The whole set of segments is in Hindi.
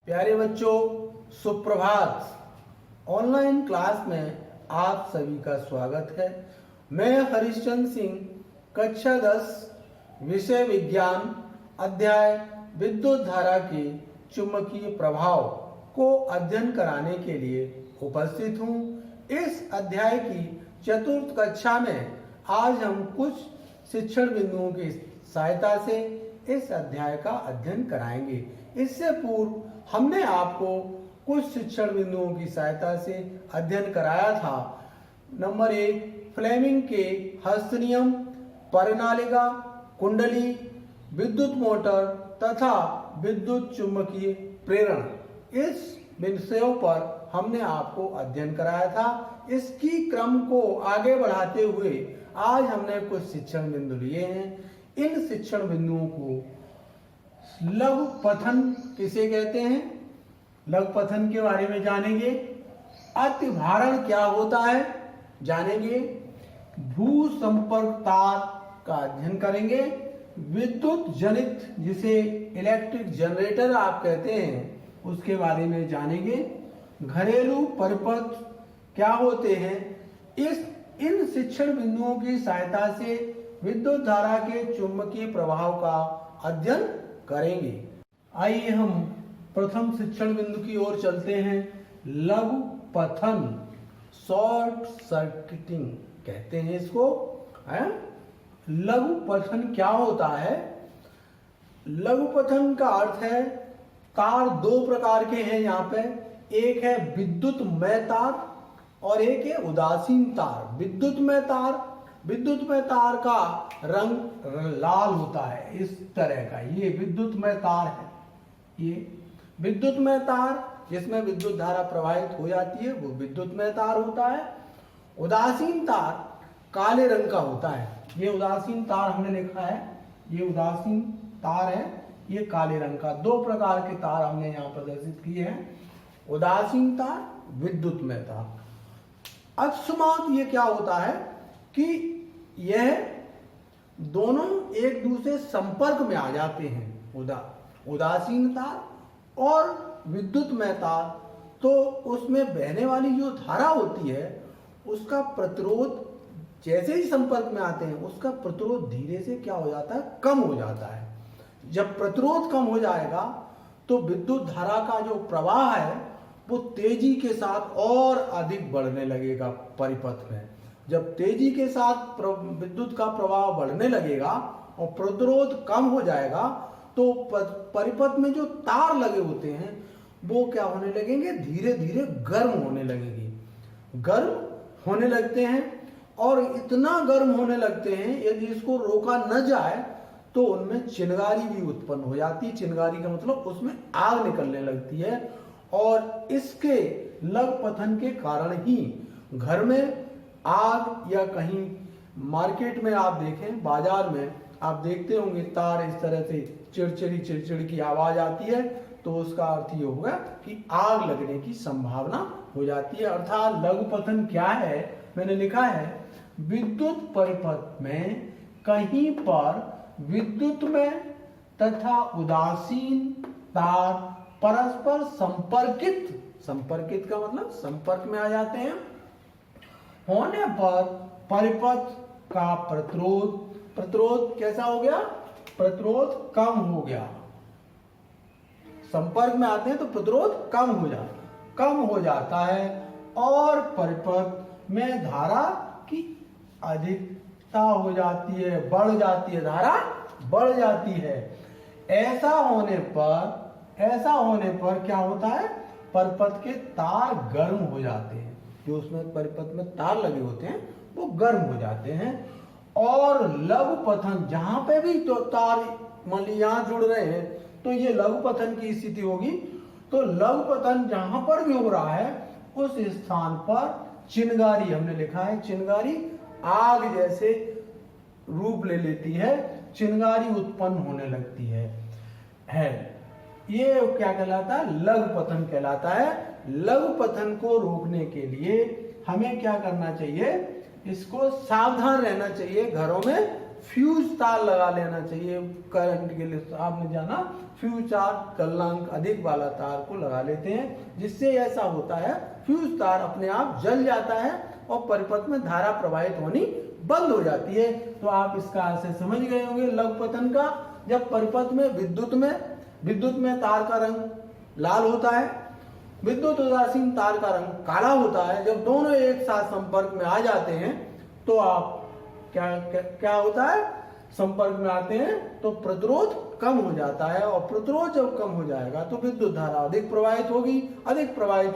प्यारे बच्चों, सुप्रभात। ऑनलाइन क्लास में आप सभी का स्वागत है। मैं हरिश्चंद्र सिंह, कक्षा 10, विषय विज्ञान, अध्याय विद्युत धारा के चुंबकीय प्रभाव को अध्ययन कराने के लिए उपस्थित हूँ। इस अध्याय की चतुर्थ कक्षा में आज हम कुछ शिक्षण बिंदुओं की सहायता से इस अध्याय का अध्ययन कराएंगे। इससे पूर्व हमने आपको कुछ शिक्षण बिंदुओं की सहायता से अध्ययन कराया था। नंबर 1, फ्लेमिंग के हस्त नियम, परिनालिका, कुंडली, विद्युत मोटर तथा विद्युत चुंबकीय प्रेरण। इस विषयों पर हमने आपको अध्ययन कराया था। इसकी क्रम को आगे बढ़ाते हुए आज हमने कुछ शिक्षण बिंदु लिए हैं। इन शिक्षण बिंदुओं को लघु पठन किसे कहते हैं, लघु पठन के बारे में जानेंगे। अतिभारण क्या होता है जानेंगे। भू संपर्क तार का अध्ययन करेंगे। विद्युत जनित, जिसे इलेक्ट्रिक जनरेटर आप कहते हैं, उसके बारे में जानेंगे। घरेलू परिपथ क्या होते हैं। इन शिक्षण बिंदुओं की सहायता से विद्युत धारा के चुंबकीय प्रभाव का अध्ययन करेंगे। आइए हम प्रथम शिक्षण बिंदु की ओर चलते हैं। लघु पठन, शॉर्ट सर्किटिंग कहते हैं इसको, है। लघु पठन क्या होता है। लघु पठन का अर्थ है, तार दो प्रकार के हैं यहाँ पे। एक है विद्युतमय तार और एक है उदासीन तार। विद्युतमय तार का रंग लाल होता है, इस तरह का। ये विद्युतमय तार है। ये विद्युतमय तार जिसमें विद्युत धारा प्रवाहित हो जाती है, वो विद्युतमय तार होता है। उदासीन तार काले रंग का होता है। ये उदासीन तार हमने लिखा है, ये उदासीन तार है, ये काले रंग का। दो प्रकार के तार हमने यहाँ प्रदर्शित किए हैं, उदासीन तार, विद्युतमय तार। अकस्मात ये क्या होता है कि यह दोनों एक दूसरे संपर्क में आ जाते हैं। उदासीन तार और विद्युतमय तार, तो उसमें बहने वाली जो धारा होती है उसका प्रतिरोध जैसे ही संपर्क में आते हैं, उसका प्रतिरोध धीरे से क्या हो जाता है, कम हो जाता है। जब प्रतिरोध कम हो जाएगा तो विद्युत धारा का जो प्रवाह है वो तेजी के साथ और अधिक बढ़ने लगेगा परिपथ में। जब तेजी के साथ विद्युत का प्रवाह बढ़ने लगेगा और प्रतिरोध कम हो जाएगा तो परिपथ में जो तार लगे होते हैं वो क्या होने लगेंगे, धीरे धीरे गर्म होने लगेंगे। गर्म होने लगते हैं और इतना गर्म होने लगते हैं, यदि इसको रोका न जाए तो उनमें चिनगारी भी उत्पन्न हो जाती है। चिनगारी का मतलब उसमें आग निकलने लगती है। और इसके लघु पठन के कारण ही घर में आग, या कहीं मार्केट में आप देखें, बाजार में आप देखते होंगे तार इस तरह से चिड़चिड़ी की आवाज आती है, तो उसका अर्थ ये होगा कि आग लगने की संभावना हो जाती है। अर्थात लघु पठन क्या है, मैंने लिखा है, विद्युत परिपथ में कहीं पर विद्युत में तथा उदासीन तार परस्पर संपर्कित का मतलब संपर्क में आ जाते हैं होने पर परिपथ का प्रतिरोध कैसा हो गया, प्रतिरोध कम हो गया। संपर्क में आते हैं तो प्रतिरोध कम हो जाता है और परिपथ में धारा की अधिकता हो जाती है, बढ़ जाती है, धारा बढ़ जाती है। ऐसा होने पर क्या होता है, परिपथ के तार गर्म हो जाते हैं। जो उसमें परिपथ में तार लगे होते हैं वो गर्म हो जाते हैं। और लघु पठन, जहां पे भी तो तार मान ली यहां जुड़ रहे हैं तो ये लघु पठन की स्थिति होगी। तो लघु पठन जहां पर भी हो रहा है उस स्थान पर चिनगारी, हमने लिखा है, चिनगारी आग जैसे रूप ले लेती है, चिनगारी उत्पन्न होने लगती है। ये क्या कहलाता है, लघु पठन कहलाता है। लघु पठन को रोकने के लिए हमें क्या करना चाहिए, इसको सावधान रहना चाहिए। घरों में फ्यूज तार लगा लेना चाहिए करंट के लिए। आपने जाना फ्यूज तार गलनांक अधिक वाला तार को लगा लेते हैं, जिससे ऐसा होता है फ्यूज तार अपने आप जल जाता है और परिपथ में धारा प्रवाहित होनी बंद हो जाती है। तो आप इसका आशय समझ गए होंगे लघु पतन का। जब परिपथ में विद्युत में तार का रंग लाल होता है, विद्युत उदासीन तार का रंग काला होता है। जब दोनों एक साथ संपर्क में आ जाते हैं तो आप क्या होता है, संपर्क में आते हैं तो प्रतिरोध कम हो जाता है, और प्रतिरोध जब कम हो जाएगा तो विद्युत धारा अधिक प्रवाहित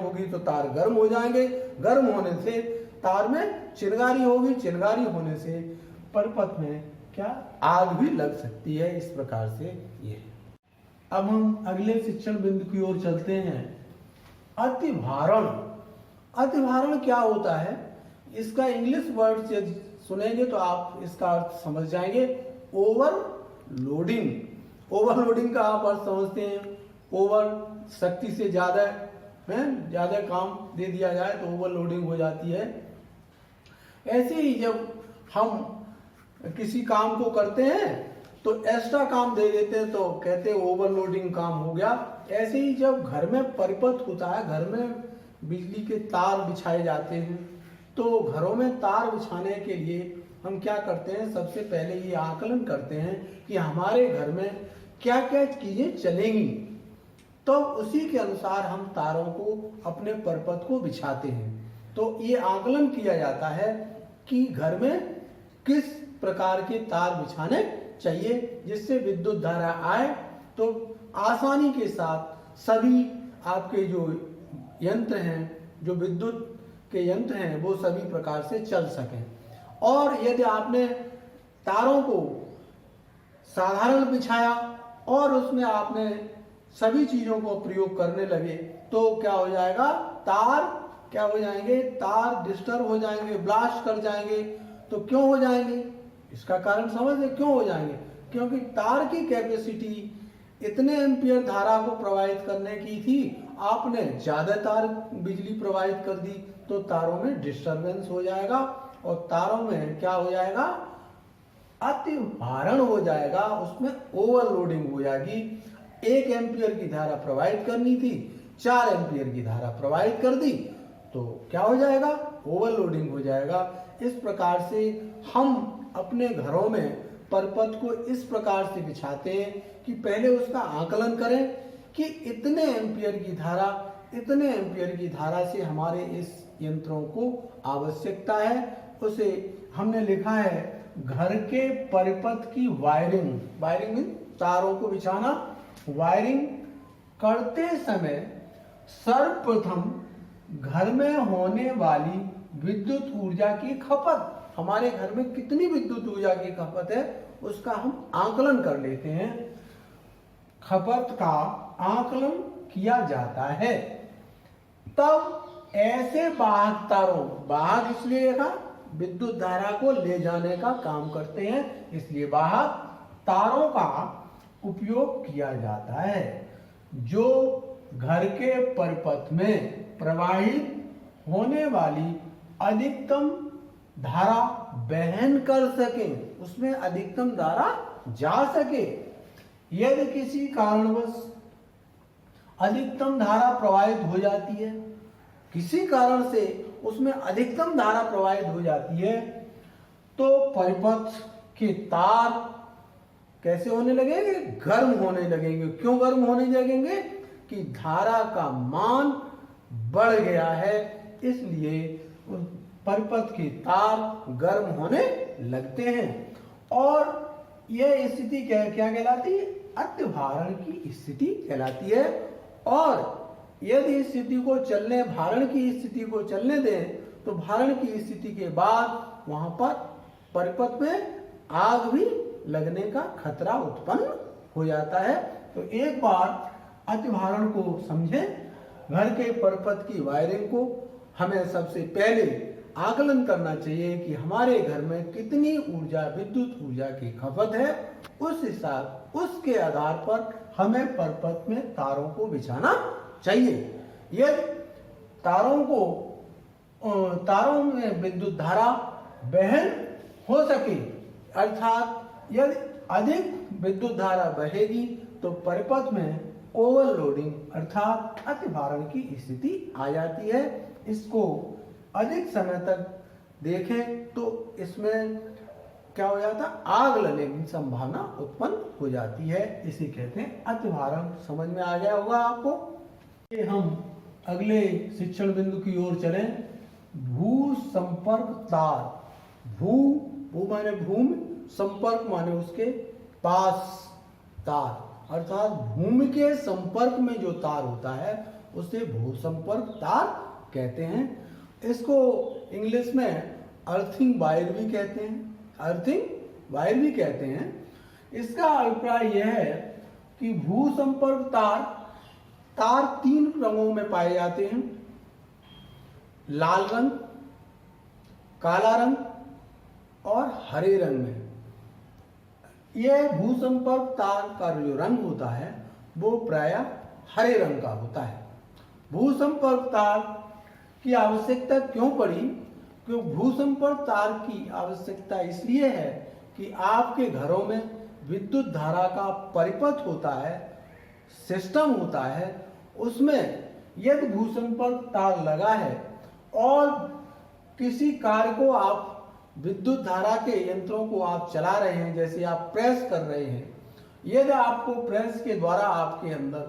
होगी तो तार गर्म हो जाएंगे। गर्म होने से तार में चिनगारी होगी, चिनगारी होने से परिपथ में क्या आग भी लग सकती है। इस प्रकार से ये। अब हम अगले शिक्षण बिंदु की ओर चलते हैं। अतिभारण। अतिभारण क्या होता है, इसका इंग्लिश वर्ड से सुनेंगे तो आप इसका अर्थ समझ जाएंगे। ओवरलोडिंग। ओवरलोडिंग का आप अर्थ समझते हैं, ओवर शक्ति से ज्यादा काम दे दिया जाए तो ओवरलोडिंग हो जाती है। ऐसे ही जब हम किसी काम को करते हैं तो एक्स्ट्रा काम दे देते हैं तो कहते हैं ओवरलोडिंग काम हो गया। ऐसे ही जब घर में परिपथ होता है, घर में बिजली के तार बिछाए जाते हैं, तो घरों में तार बिछाने के लिए हम क्या करते हैं, सबसे पहले ये आकलन करते हैं कि हमारे घर में क्या क्या चीजें चलेंगी, तो उसी के अनुसार हम तारों को अपने परिपथ को बिछाते हैं। तो ये आकलन किया जाता है कि घर में किस प्रकार के तार बिछाने चाहिए जिससे विद्युत धारा आए तो आसानी के साथ सभी आपके जो यंत्र हैं, जो विद्युत के यंत्र हैं, वो सभी प्रकार से चल सकें। और यदि आपने तारों को साधारण बिछाया और उसमें आपने सभी चीजों को प्रयोग करने लगे तो क्या हो जाएगा, तार क्या हो जाएंगे, तार डिस्टर्ब हो जाएंगे, ब्लास्ट कर जाएंगे। तो क्यों हो जाएंगे, इसका कारण समझे क्यों हो जाएंगे, क्योंकि तार की कैपेसिटी इतने एम्पियर धारा को प्रवाहित करने की थी, आपने ज्यादा तार बिजली प्रवाहित कर दी तो तारों में डिस्टरबेंस हो जाएगा और तारों में क्या हो जाएगा, अतिभारण हो जाएगा, उसमें ओवरलोडिंग हो जाएगी। 1 एम्पियर की धारा प्रवाहित करनी थी, 4 एम्पियर की धारा प्रवाहित कर दी तो क्या हो जाएगा, ओवरलोडिंग हो जाएगा। इस प्रकार से हम अपने घरों में परिपथ को इस प्रकार से बिछाते हैं कि पहले उसका आकलन करें कि इतने एम्पियर की धारा से हमारे इस यंत्रों को आवश्यकता है। उसे हमने लिखा है घर के परिपथ की वायरिंग मीन तारों को बिछाना। वायरिंग करते समय सर्वप्रथम घर में होने वाली विद्युत ऊर्जा की खपत, हमारे घर में कितनी विद्युत ऊर्जा की खपत है उसका हम आकलन कर लेते हैं। खपत का आकलन किया जाता है, तब ऐसे वाहक तारों, वाहक इसलिए लिखा विद्युत धारा को ले जाने का काम करते हैं, इसलिए वाहक तारों का उपयोग किया जाता है जो घर के परिपथ में प्रवाहित होने वाली अधिकतम धारा वहन कर सके, उसमें अधिकतम धारा जा सके। यदि किसी कारणवश अधिकतम धारा प्रवाहित हो जाती है, किसी कारण से उसमें अधिकतम धारा प्रवाहित हो जाती है तो परिपथ के तार कैसे होने लगेंगे, गर्म होने लगेंगे। क्यों गर्म होने लगेंगे, कि धारा का मान बढ़ गया है, इसलिए परिपथ के तार गर्म होने लगते हैं। और यह स्थिति क्या कहलाती है, अतिभारण की स्थिति कहलाती है। और यदि इस स्थिति को भारण की स्थिति को चलने दें तो भारण की स्थिति के बाद वहां पर परिपथ में आग भी लगने का खतरा उत्पन्न हो जाता है। तो एक बार अतिभारण को समझें। घर के परिपथ की वायरिंग को हमें सबसे पहले आकलन करना चाहिए कि हमारे घर में कितनी ऊर्जा, विद्युत ऊर्जा की खपत है, उसके आधार पर हमें परिपथ में तारों को बिछाना चाहिए। यदि तारों में विद्युत धारा वहन हो सके, अर्थात यदि अधिक विद्युत धारा बहेगी तो परिपथ में ओवरलोडिंग अर्थात अतिभारण की स्थिति आ जाती है। इसको अधिक समय तक देखें तो इसमें क्या हो जाता है, आग लगने की संभावना उत्पन्न हो जाती है। इसे कहते हैं अतिभारण। समझ में आ गया होगा आपको। ये हम अगले शिक्षण बिंदु की ओर चलें। भू संपर्क तार। भू माने भूमि, संपर्क माने उसके पास तार, अर्थात भूमि के संपर्क में जो तार होता है उसे भू संपर्क तार कहते हैं। इसको इंग्लिश में अर्थिंग वायर भी कहते हैं, अर्थिंग वायर भी कहते हैं। इसका अभिप्राय यह है कि भू संपर्क तार 3 रंगों में पाए जाते हैं, लाल रंग, काला रंग और हरे रंग में। यह भू संपर्क तार का जो रंग होता है वो प्रायः हरे रंग का होता है। भू संपर्क तार की आवश्यकता क्यों पड़ी? क्योंकि भू संपर्क तार की आवश्यकता इसलिए है कि आपके घरों में विद्युत धारा का परिपथ होता है, सिस्टम होता है, उसमें यदि भू संपर्क तार लगा है और किसी कार्य को आप विद्युत धारा के यंत्रों को आप चला रहे हैं, जैसे आप प्रेस कर रहे हैं, यदि आपको प्रेस के द्वारा आपके अंदर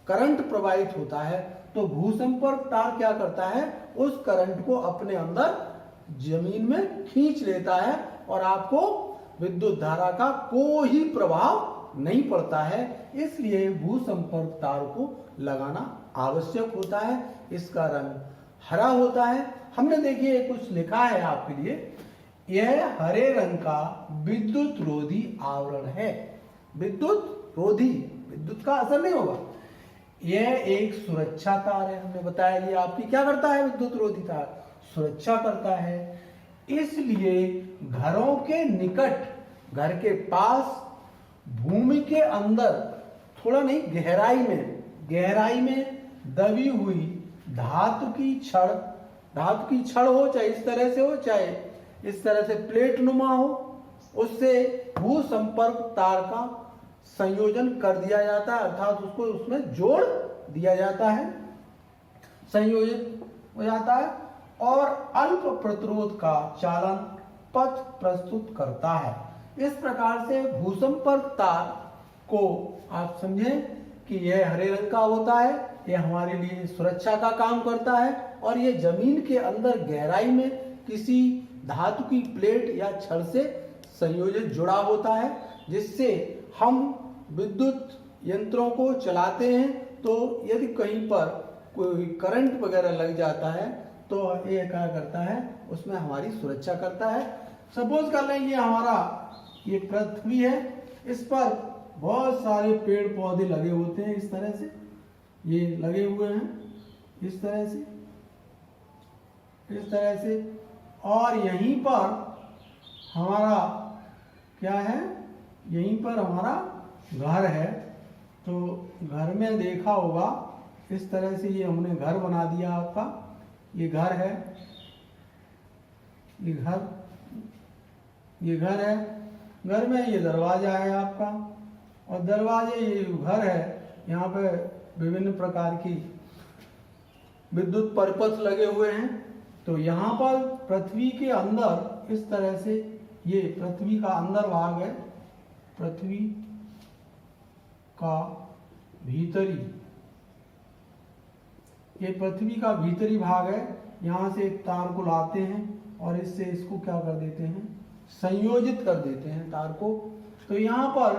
करंट प्रवाहित होता है तो भू संपर्क तार क्या करता है, उस करंट को अपने अंदर जमीन में खींच लेता है और आपको विद्युत धारा का कोई प्रभाव नहीं पड़ता है। इसलिए भू संपर्क तार को लगाना आवश्यक होता है। इसका रंग हरा होता है। हमने देखिए कुछ लिखा है आपके लिए, यह हरे रंग का विद्युत रोधी आवरण है। विद्युत रोधी, विद्युत का असर नहीं होगा। यह एक सुरक्षा तार है। हमने बताया ये आपकी क्या करता है, विद्युत रोधी तार सुरक्षा करता है। इसलिए घरों के निकट, घर के पास, भूमि के अंदर थोड़ा नहीं गहराई में दबी हुई धातु की छड़ हो, चाहे इस तरह से हो चाहे इस तरह से प्लेट नुमा हो, उससे भू संपर्क तार का संयोजन कर दिया जाता है, अर्थात उसको उसमें जोड़ दिया जाता है, संयोजित हो जाता है और अल्प प्रतिरोध का चालन पथ प्रस्तुत करता है। इस प्रकार से भू संपर्क तार को आप समझें कि यह हरे रंग का होता है, यह हमारे लिए सुरक्षा का काम करता है और यह जमीन के अंदर गहराई में किसी धातु की प्लेट या छड़ से संयोजित जुड़ा होता है, जिससे हम विद्युत यंत्रों को चलाते हैं तो यदि कहीं पर कोई करंट वगैरह लग जाता है तो ये क्या करता है, उसमें हमारी सुरक्षा करता है। सपोज कर लें ये पृथ्वी है, इस पर बहुत सारे पेड़ पौधे लगे होते हैं, इस तरह से ये लगे हुए हैं, इस तरह से और यहीं पर हमारा क्या है, यहीं पर हमारा घर है। तो घर में देखा होगा इस तरह से ये हमने घर बना दिया आपका, ये घर है, ये घर है, घर में ये दरवाजा है आपका और दरवाजे, ये घर है, यहाँ पे विभिन्न प्रकार की विद्युत परिपथ लगे हुए हैं। तो यहाँ पर पृथ्वी के अंदर इस तरह से ये पृथ्वी का अंदर भाग है, पृथ्वी का भीतरी, ये पृथ्वी का भीतरी भाग है। यहाँ से एक तार को लाते हैं और इससे इसको क्या कर देते हैं, संयोजित कर देते हैं तार को। तो यहाँ पर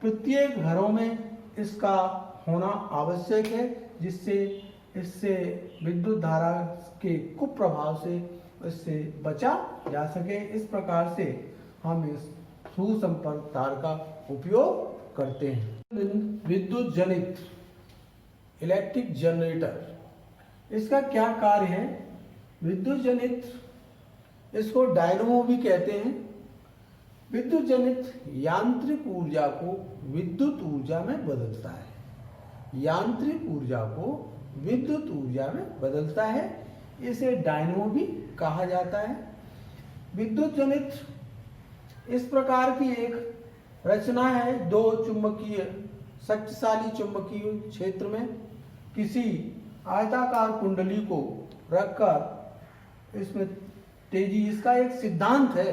प्रत्येक घरों में इसका होना आवश्यक है, जिससे इससे विद्युत धारा के कुप्रभाव से इससे बचा जा सके। इस प्रकार से हम इस सुसंपर्क तार का उपयोग करते हैं। विद्युत जनित इलेक्ट्रिक जनरेटर, इसका क्या कार्य है? विद्युत जनित, इसको डायनमो भी कहते हैं। विद्युत जनित यांत्रिक ऊर्जा को विद्युत ऊर्जा में बदलता है, यांत्रिक ऊर्जा को विद्युत ऊर्जा में बदलता है, इसे डायनमो भी कहा जाता है। विद्युत जनित इस प्रकार की एक रचना है। दो चुंबकीय शक्तिशाली चुंबकीय क्षेत्र में किसी आयताकार कुंडली को रखकर इसमें तेजी, इसका एक सिद्धांत है,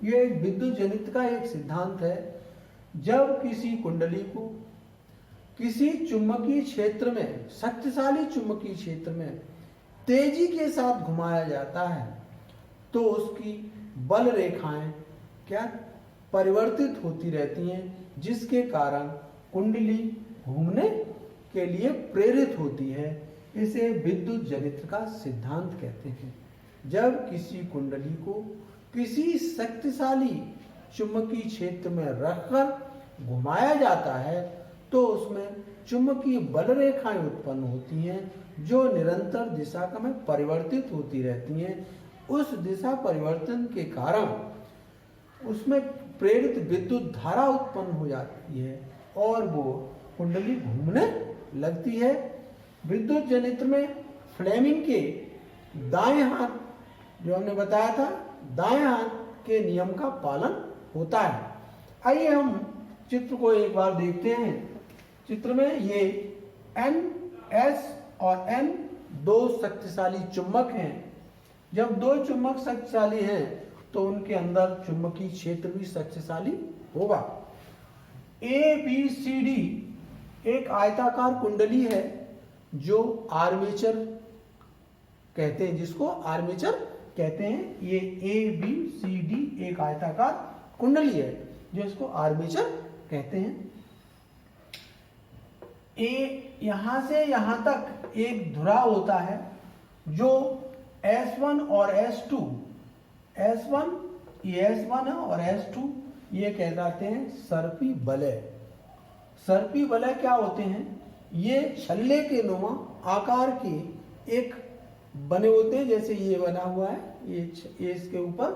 ये एक विद्युत जनित का एक सिद्धांत है। जब किसी कुंडली को किसी चुंबकीय क्षेत्र में, शक्तिशाली चुंबकीय क्षेत्र में तेजी के साथ घुमाया जाता है तो उसकी बल रेखाएं क्या परिवर्तित होती रहती हैं, जिसके कारण कुंडली घूमने के लिए प्रेरित होती है। इसे विद्युत जनित्र का सिद्धांत कहते हैं। जब किसी कुंडली को किसी शक्तिशाली चुंबकीय क्षेत्र में रखकर घुमाया जाता है तो उसमें चुंबकीय बल रेखाएं उत्पन्न होती हैं जो निरंतर दिशा में परिवर्तित होती रहती हैं। उस दिशा परिवर्तन के कारण उसमें प्रेरित विद्युत धारा उत्पन्न हो जाती है और वो कुंडली घूमने लगती है। विद्युत जनित्र में फ्लेमिंग के दाएं हाथ, जो हमने बताया था, दाएं हाथ के नियम का पालन होता है। आइए हम चित्र को एक बार देखते हैं। चित्र में ये N, S और N दो शक्तिशाली चुंबक हैं। जब दो चुंबक शक्तिशाली हैं तो उनके अंदर चुंबकीय क्षेत्र भी शक्तिशाली होगा। ABCD एक आयताकार कुंडली है जो आर्मेचर कहते हैं, जिसको आर्मेचर कहते हैं। ये ABCD एक आयताकार कुंडली है जो इसको आर्मेचर कहते हैं। यहां से यहां तक एक धुरा होता है जो S1 और S2, S1 ये S1 है और S2 ये कहलाते हैं सर्पी वलय। सर्पी वलय क्या होते हैं? ये छल्ले के नुमा आकार के एक बने होते हैं, जैसे ये बना हुआ है, ये इसके ऊपर,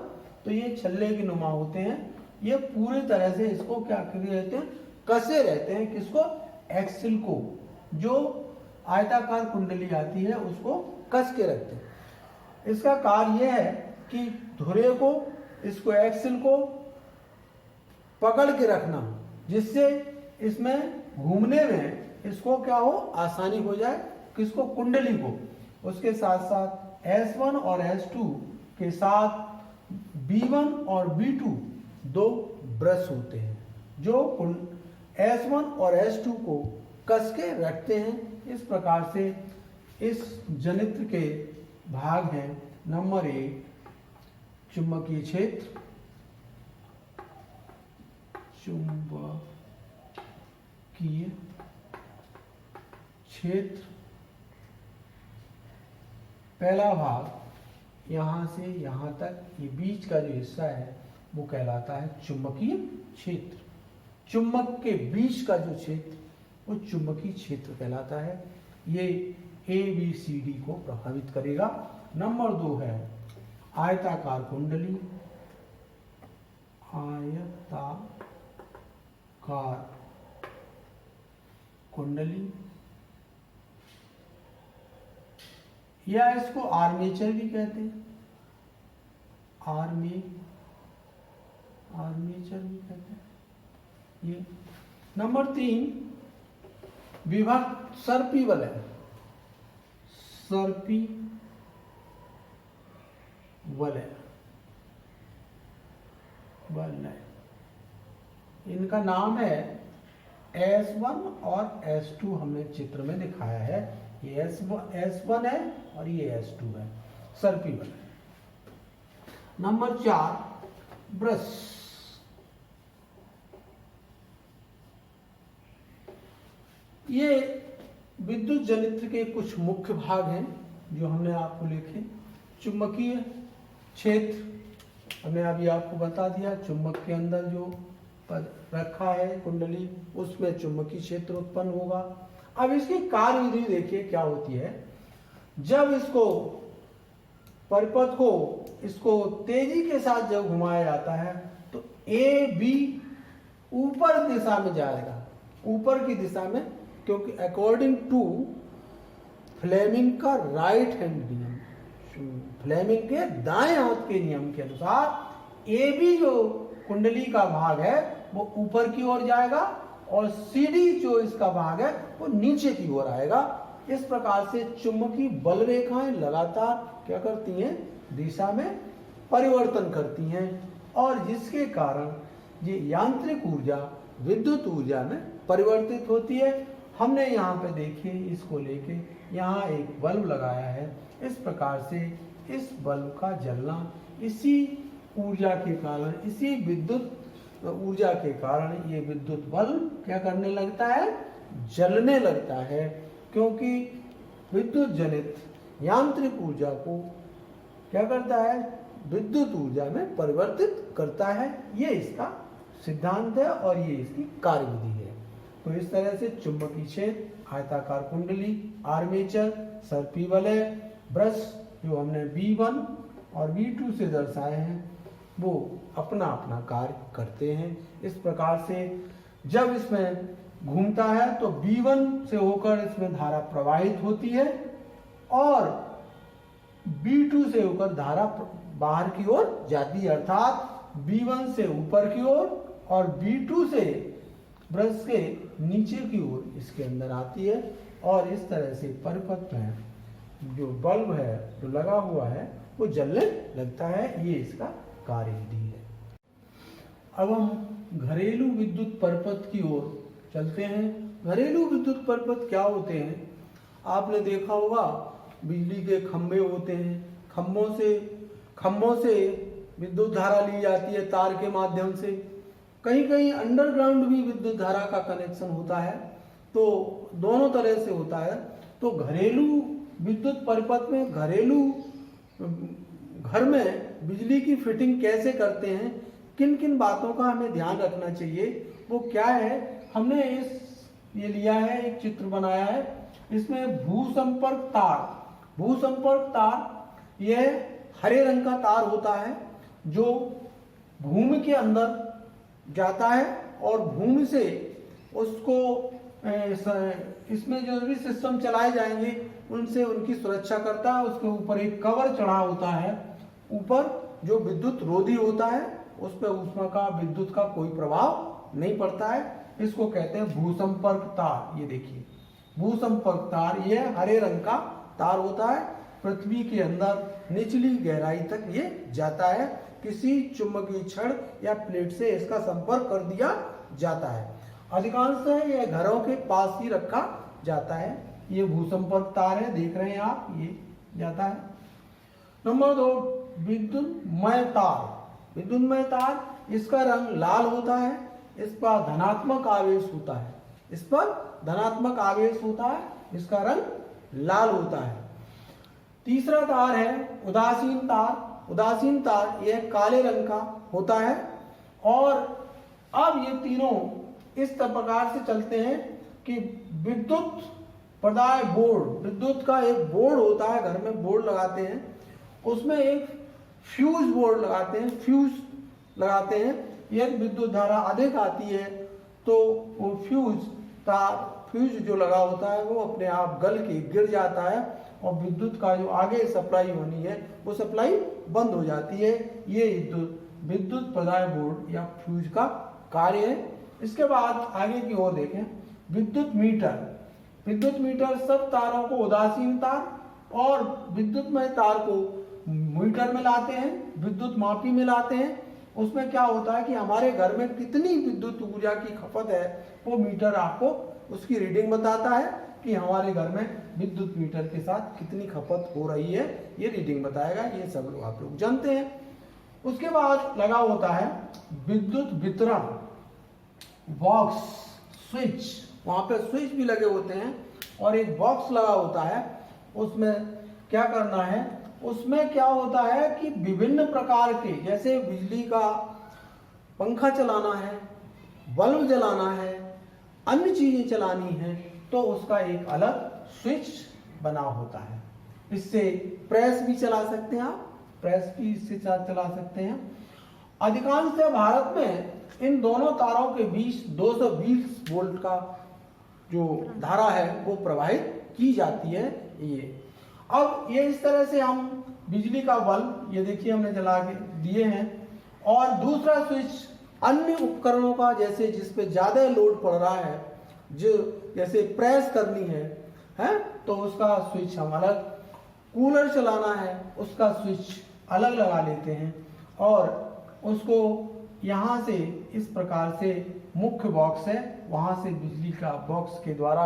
तो ये छल्ले के नुमा होते हैं। ये पूरी तरह से इसको क्या करते रहते हैं, कसे रहते हैं। किसको? एक्सिल को, जो आयताकार कुंडली आती है उसको कस के रखते हैं। इसका कार्य यह है कि धुरे को, इसको एक्सिल को पकड़ के रखना, जिससे इसमें घूमने में इसको क्या हो, आसानी हो जाए। किसको? कुंडली को। उसके साथ साथ S1 और S2 के साथ B1 और B2 दो ब्रश होते हैं जो S1 और S2 को कस के रखते हैं। इस प्रकार से इस जनित्र के भाग हैं। नंबर 1 चुंबकीय क्षेत्र, चुंबकीय क्षेत्र पहला भाग यहां से यहां तक, ये बीच का जो हिस्सा है वो कहलाता है चुंबकीय क्षेत्र। चुंबक के बीच का जो क्षेत्र वो चुंबकीय क्षेत्र कहलाता है। ये ABCD को प्रभावित करेगा। नंबर 2 है आयताकार कुंडली, आयताकार कुंडली, या इसको आर्मेचर भी कहते हैं, आर्मेचर भी कहते हैं ये। नंबर 3 विभक्त सर्पी वलय, सर्पी वलय, इनका नाम है S1 और S2, हमने चित्र में दिखाया है। ये S1 है और ये S2 है, सर्पी वलय। नंबर 4 ब्रश, ये विद्युत जनित्र के कुछ मुख्य भाग हैं जो हमने आपको लिखे। चुंबकीय क्षेत्र हमने अभी आपको बता दिया, चुंबक के अंदर जो रखा है कुंडली, उसमें चुंबकीय क्षेत्र उत्पन्न होगा। अब इसकी कार्य विधि देखिए क्या होती है। जब इसको परिपथ को, इसको तेजी के साथ जब घुमाया जाता है तो AB ऊपर दिशा में जाएगा, ऊपर की दिशा में, क्योंकि अकॉर्डिंग टू फ्लेमिंग का राइट हैंड नियम, फ्लेमिंग के दाएं हाथ के नियम के अनुसार AB जो कुंडली का भाग है वो ऊपर की ओर जाएगा और सीधी जो इसका भाग है वो नीचे की ओर आएगा। इस प्रकार से चुंबकीय बल रेखाएं लगातार क्या करती हैं, दिशा में परिवर्तन करती हैं और जिसके कारण ये यांत्रिक ऊर्जा विद्युत ऊर्जा में परिवर्तित होती है। हमने यहाँ पे देखिए इसको लेके यहाँ एक बल्ब लगाया है। इस प्रकार से इस बल्ब का जलना इसी ऊर्जा के कारण, इसी विद्युत ऊर्जा के कारण ये विद्युत बल्ब क्या करने लगता है, जलने लगता है, क्योंकि विद्युत जनित यांत्रिक ऊर्जा को क्या करता है, विद्युत ऊर्जा में परिवर्तित करता है। ये इसका सिद्धांत है और ये इसकी कार्यविधि है। तो इस तरह से चुंबकीय क्षेत्र, आयताकार कुंडली, आर्मेचर, सर्पी वलय, ब्रश जो हमने V1 और V2 से दर्शाए हैं वो अपना अपना कार्य करते हैं। इस प्रकार से जब इसमें घूमता है तो B1 से होकर इसमें धारा प्रवाहित होती है और B2 से होकर धारा बाहर की ओर जाती है, अर्थात B1 से ऊपर की ओर और B2 से ब्रश के नीचे की ओर इसके अंदर आती है और इस तरह से परिपथ में जो बल्ब है जो लगा हुआ है वो जलने लगता है। ये इसका कार्यविधि है। अब हम घरेलू विद्युत परिपथ की ओर चलते हैं। घरेलू विद्युत परिपथ क्या होते हैं, आपने देखा होगा बिजली के खंभे होते हैं, खंभों से विद्युत धारा ली जाती है तार के माध्यम से। कहीं कहीं अंडरग्राउंड भी विद्युत धारा का कनेक्शन होता है, तो दोनों तरह से होता है। तो घरेलू विद्युत परिपथ में घरेलू घर में बिजली की फिटिंग कैसे करते हैं, किन किन बातों का हमें ध्यान रखना चाहिए, वो क्या है। हमने ये लिया है, एक चित्र बनाया है। इसमें भूसंपर्क तार यह हरे रंग का तार होता है जो भूमि के अंदर जाता है और भूमि से उसको इसमें जो भी सिस्टम चलाए जाएंगे उनसे उनकी सुरक्षा करता है। उसके ऊपर एक कवर चढ़ा होता है, ऊपर जो विद्युत रोधी होता है, उस पर ऊष्मा का विद्युत का कोई प्रभाव नहीं पड़ता है। इसको कहते हैं भूसंपर्क तार। ये देखिए भूसंपर्क तार, ये हरे रंग का तार होता है, पृथ्वी के अंदर निचली गहराई तक ये जाता है। किसी चुंबकीय छड़ या प्लेट से इसका संपर्क कर दिया जाता है। अधिकांशतः यह घरों के पास ही रखा जाता है। ये भूसंपर्क तार है, देख रहे हैं आप, ये जाता है। नंबर 2, विद्युतमय तार। विद्युतमय तार, इसका रंग लाल होता है, इस पर धनात्मक आवेश होता है, इस पर धनात्मक आवेश होता है, इसका रंग लाल होता है। तीसरा तार है उदासीन तार। उदासीन तार यह काले रंग का होता है। और अब ये तीनों इस प्रकार से चलते हैं कि विद्युत प्रदाय बोर्ड, विद्युत का एक बोर्ड होता है, घर में बोर्ड लगाते हैं, उसमें एक फ्यूज बोर्ड लगाते हैं, फ्यूज लगाते हैं। यदि विद्युत धारा अधिक आती है तो वो फ्यूज जो लगा होता है वो अपने आप गल के गिर जाता है और विद्युत का जो आगे सप्लाई होनी है वो सप्लाई बंद हो जाती है। ये विद्युत प्रदाय बोर्ड या फ्यूज का कार्य है। इसके बाद आगे की ओर देखें, विद्युत मीटर। विद्युत मीटर सब तारों को उदासीन तार और विद्युतमय तार को मीटर में लाते हैं, विद्युत मापी में लाते हैं। उसमें क्या होता है कि हमारे घर में कितनी विद्युत ऊर्जा की खपत है वो मीटर आपको उसकी रीडिंग बताता है कि हमारे घर में विद्युत मीटर के साथ कितनी खपत हो रही है, ये रीडिंग बताएगा। ये सब लोग आप लोग जानते हैं। उसके बाद लगा होता है विद्युत वितरण बॉक्स, स्विच। वहां पे स्विच भी लगे होते हैं और एक बॉक्स लगा होता है। उसमें क्या करना है, उसमें क्या होता है कि विभिन्न प्रकार के, जैसे बिजली का पंखा चलाना है, बल्ब जलाना है, अन्य चीजें चलानी है, तो उसका एक अलग स्विच बना होता है। इससे प्रेस भी चला सकते हैं आप, प्रेस भी इससे चला सकते हैं। अधिकांशतः भारत में इन दोनों तारों के बीच 220 वोल्ट का जो धारा है वो प्रवाहित की जाती है। ये अब ये इस तरह से हम बिजली का बल्ब, ये देखिए हमने जला के दिए हैं। और दूसरा स्विच अन्य उपकरणों का, जैसे जिस पे ज्यादा लोड पड़ रहा है, जो जैसे प्रेस करनी है तो उसका स्विच हम अलग, कूलर चलाना है उसका स्विच अलग लगा लेते हैं और उसको यहाँ से इस प्रकार से मुख्य बॉक्स है, वहाँ से बिजली का बॉक्स के द्वारा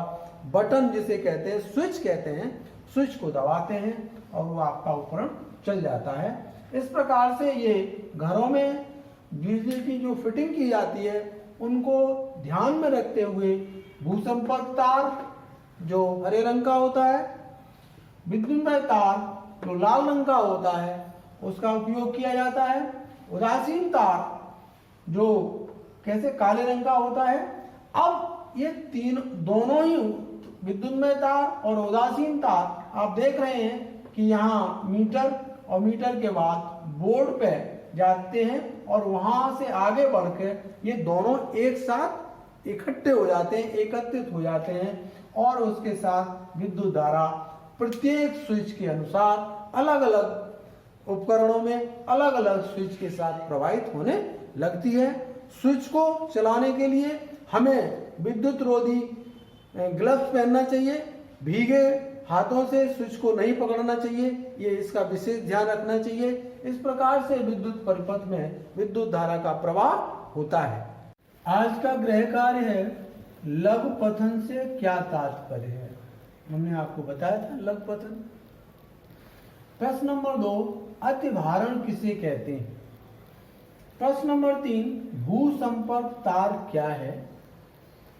बटन जिसे कहते हैं, स्विच कहते हैं, स्विच को दबाते हैं और वो आपका उपकरण चल जाता है। इस प्रकार से ये घरों में बिजली की जो फिटिंग की जाती है उनको ध्यान में रखते हुए भूसंपर्क तार जो हरे रंग का होता है, विद्युतमय तार जो लाल रंग का होता है उसका उपयोग किया जाता है, उदासीन तार जो कैसे काले रंग का होता है। अब ये दोनों ही विद्युतमय तार और उदासीन तार आप देख रहे हैं कि यहाँ मीटर और मीटर के बाद बोर्ड पे जाते हैं और वहां से आगे बढ़कर ये दोनों एक साथ इकट्ठे हो जाते हैं, एकत्रित हो जाते हैं और उसके साथ विद्युत धारा प्रत्येक स्विच के अनुसार अलग अलग उपकरणों में अलग अलग स्विच के साथ प्रवाहित होने लगती है। स्विच को चलाने के लिए हमें विद्युत रोधी ग्लव्स पहनना चाहिए, भीगे हाथों से स्विच को नहीं पकड़ना चाहिए, ये इसका विशेष ध्यान रखना चाहिए। इस प्रकार से विद्युत परिपथ में विद्युत धारा का प्रवाह होता है। आज का गृह कार्य है लघु पठन से क्या तात्पर्य है। हमने आपको बताया था लघु पठन। प्रश्न नंबर 2, अतिभारण किसे कहते हैं। प्रश्न नंबर 3, भूसंपर्क तार क्या है।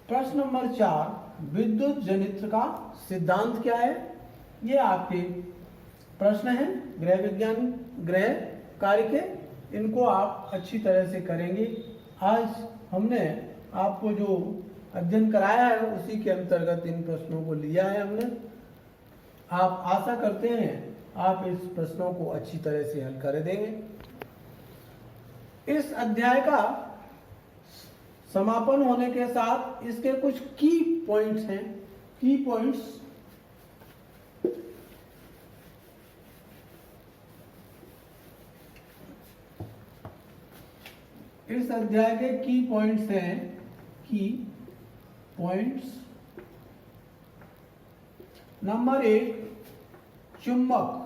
प्रश्न नंबर 4, विद्युत जनित्र का सिद्धांत क्या है। ये आपके प्रश्न हैं गृह विज्ञान गृह कार्य के, इनको आप अच्छी तरह से करेंगे। आज हमने आपको जो अध्ययन कराया है उसी के अंतर्गत इन प्रश्नों को लिया है हमने। आप आशा करते हैं आप इस प्रश्नों को अच्छी तरह से हल कर देंगे। इस अध्याय का समापन होने के साथ इसके कुछ की पॉइंट्स हैं। की पॉइंट्स इस अध्याय के की पॉइंट्स हैं। की पॉइंट्स नंबर 1, चुंबक।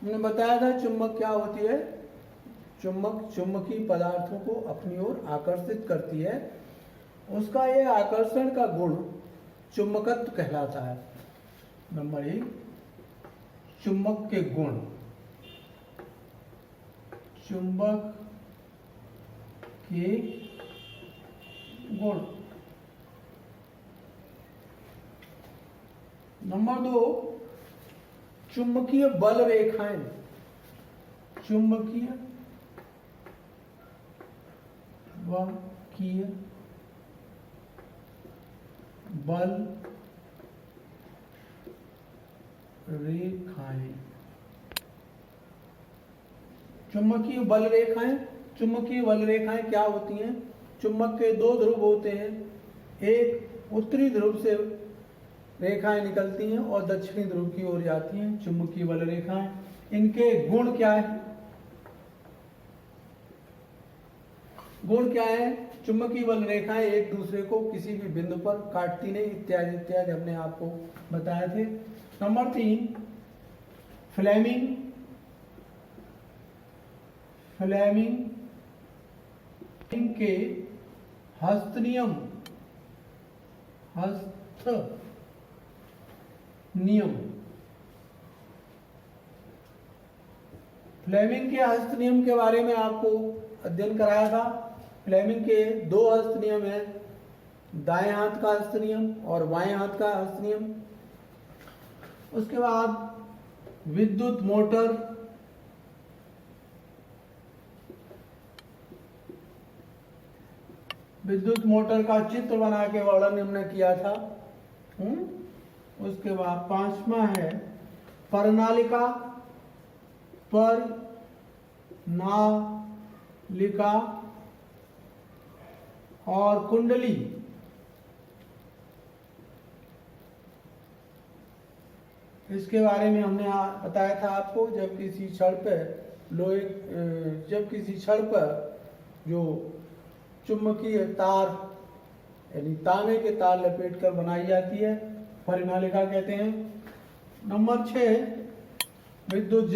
हमने बताया था चुंबक क्या होती है। चुंबक चुंबकीय पदार्थों को अपनी ओर आकर्षित करती है, उसका यह आकर्षण का गुण चुंबकत्व कहलाता है। नंबर 1, चुंबक के गुण। चुंबक के गुण। नंबर 2, चुंबकीय बल रेखाएं। चुंबकीय बल रेखाएं। चुंबकीय बल रेखाएं। चुंबकीय बल रेखाएं क्या होती हैं। चुंबक के 2 ध्रुव होते हैं, एक उत्तरी ध्रुव से रेखाएं निकलती हैं और दक्षिणी ध्रुव की ओर जाती हैं, चुंबकीय बल रेखाएं। इनके गुण क्या है। गुण क्या है। चुंबकीय बल रेखाएं एक दूसरे को किसी भी बिंदु पर काटती नहीं, इत्यादि इत्यादि हमने आपको बताए थे। नंबर 3, फ्लेमिंग के हस्त नियम। फ्लेमिंग के हस्त नियम के बारे में आपको अध्ययन कराया था। फ्लेमिंग के 2 हस्त नियम हैं, दाएं हाथ का हस्त नियम और बाएं हाथ का हस्त नियम। उसके बाद विद्युत मोटर। विद्युत मोटर का चित्र बना के वर्णन हमने किया था। उसके बाद 5वां है प्रणालिका। और कुंडली। इसके बारे में हमने बताया था आपको, जब किसी छड़ पर जो चुंबकीय तार यानी तांबे के तार लपेट कर बनाई जाती है, परिनालिका कहते हैं। नंबर 6, विद्युत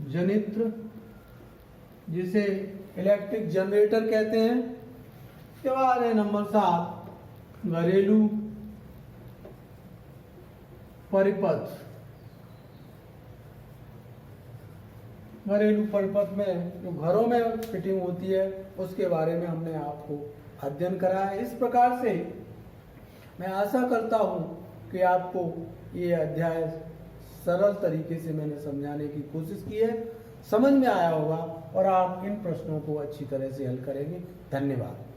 जनित्र जिसे इलेक्ट्रिक जनरेटर कहते हैं। इसके बाद है नंबर 7, घरेलू परिपथ। घरेलू परिपथ में जो घरों में फिटिंग होती है उसके बारे में हमने आपको अध्ययन करा है। इस प्रकार से मैं आशा करता हूँ कि आपको ये अध्याय सरल तरीके से मैंने समझाने की कोशिश की है, समझ में आया होगा और आप इन प्रश्नों को अच्छी तरह से हल करेंगे। धन्यवाद।